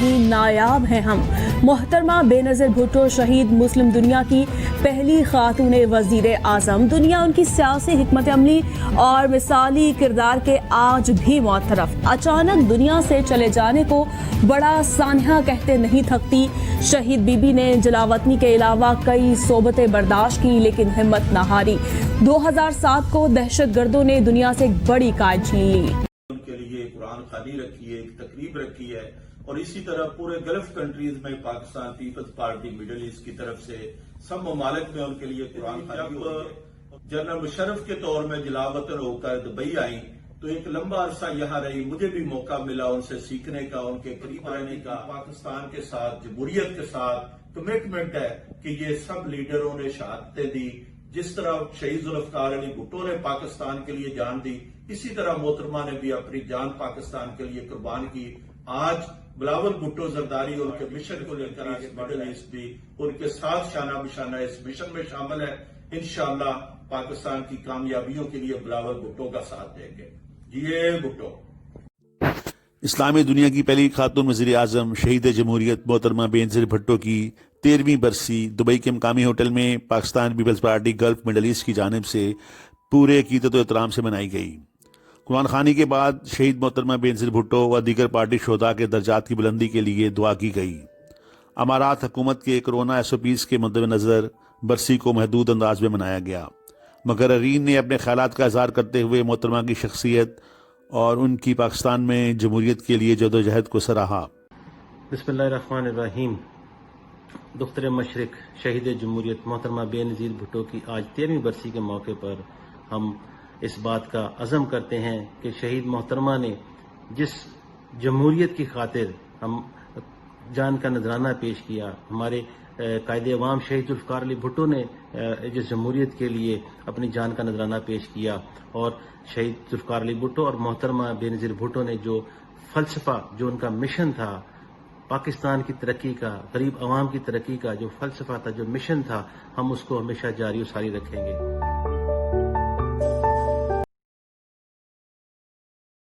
नहीं नायाब हैं हम। मोहतरमा बेनज़ीर भुट्टो शहीद मुस्लिम दुनिया की पहली खातून वज़ीर आज़म। दुनिया उनकी सियासी हिकमत अमली और मिसाली किरदार के आज भी मुअत्तरफ। अचानक दुनिया से चले जाने को बड़ा सान्हा कहते नहीं थकती। शहीद बीबी ने जलावतनी के अलावा कई सोबतें बर्दाश्त की, लेकिन हिम्मत न हारी। 2007 को दहशतगर्दों ने दुनिया से एक बड़ी काट छीन ली। उनके लिए कुरान खानी रखी है, एक तकरीब रखी है, और इसी तरह पूरे गल्फ कंट्रीज में Pakistan Peoples Party Middle East की तरफ से सब ममालिक में उनके लिए कुरान खानी हो रही है। जनरल मुशर्रफ के तौर में जलावतन होकर दुबई आई तो एक लंबा अरसा यहाँ रही। मुझे भी मौका मिला उनसे सीखने का, उनके करीब रहने का। पाकिस्तान के साथ, जमहूरियत के साथ कमिटमेंट है कि ये सब लीडरों ने शहादतें दी। जिस तरह शहीद जुल्फकार अली भुट्टो ने पाकिस्तान के लिए जान दी, इसी तरह मोहतरमा ने भी अपनी जान पाकिस्तान के लिए कुर्बान की। आज बिलावल भुट्टो जरदारी उनके मिशन को लेकर मिडिल ईस्ट भी उनके साथ शाना बिशाना इस मिशन में शामिल है। इंशाअल्लाह पाकिस्तान की कामयाबियों के लिए बिलावल भुट्टो का साथ देंगे। जिए भुट्टो। इस्लामी दुनिया की पहली खातून वज़ीर आज़म शहीद जमहूरियत मोहतरमा बेनज़ीर भुट्टो की 13वीं बरसी दुबई के मकामी होटल में Pakistan Peoples Party Gulf Middle East की जानिब से पूरे अकीदत व एहतराम से मनाई गई। कुरान खानी के बाद शहीद मोहतरमा बेनज़ीर भुट्टो व दीगर पार्टी शोधा के दर्जात की बुलंदी के लिए दुआ की गई। अमारात हुकूमत के कोरोना SOPs के मद्देनज़र बरसी को महदूद अंदाज में मनाया गया। मुकर्रीन ने अपने ख्यालात का इज़हार करते हुए मोहतरमा की शख्सियत और उनकी पाकिस्तान में जमहूरियत के लिए जदोजहद को सराहा। बिस्मिल्लाहिर्रहमानिर्रहीम। दुख्तर मशरिक शहीद जमहूरियत मोहतरमा बेनज़ीर भुट्टो की आज 13वीं बरसी के मौके पर हम इस बात का अज़म करते हैं कि शहीद मोहतरमा ने जिस जमहूरियत की खातिर हम जान का नजराना पेश किया, हमारे कायदे अवाम शहीद जुल्फ़कार अली भुट्टो ने जिस जमहूरियत के लिए अपनी जान का नजराना पेश किया, और शहीद जुल्फ़कार अली भुट्टो और मोहतरमा बेनज़ीर भुट्टो ने जो फ़लसफ़ा, जो उनका मिशन था पाकिस्तान की तरक्की का, गरीब अवाम की तरक्की का जो फ़लसफ़ा था, जो मिशन था, हम उसको हमेशा जारी और सारी रखेंगे।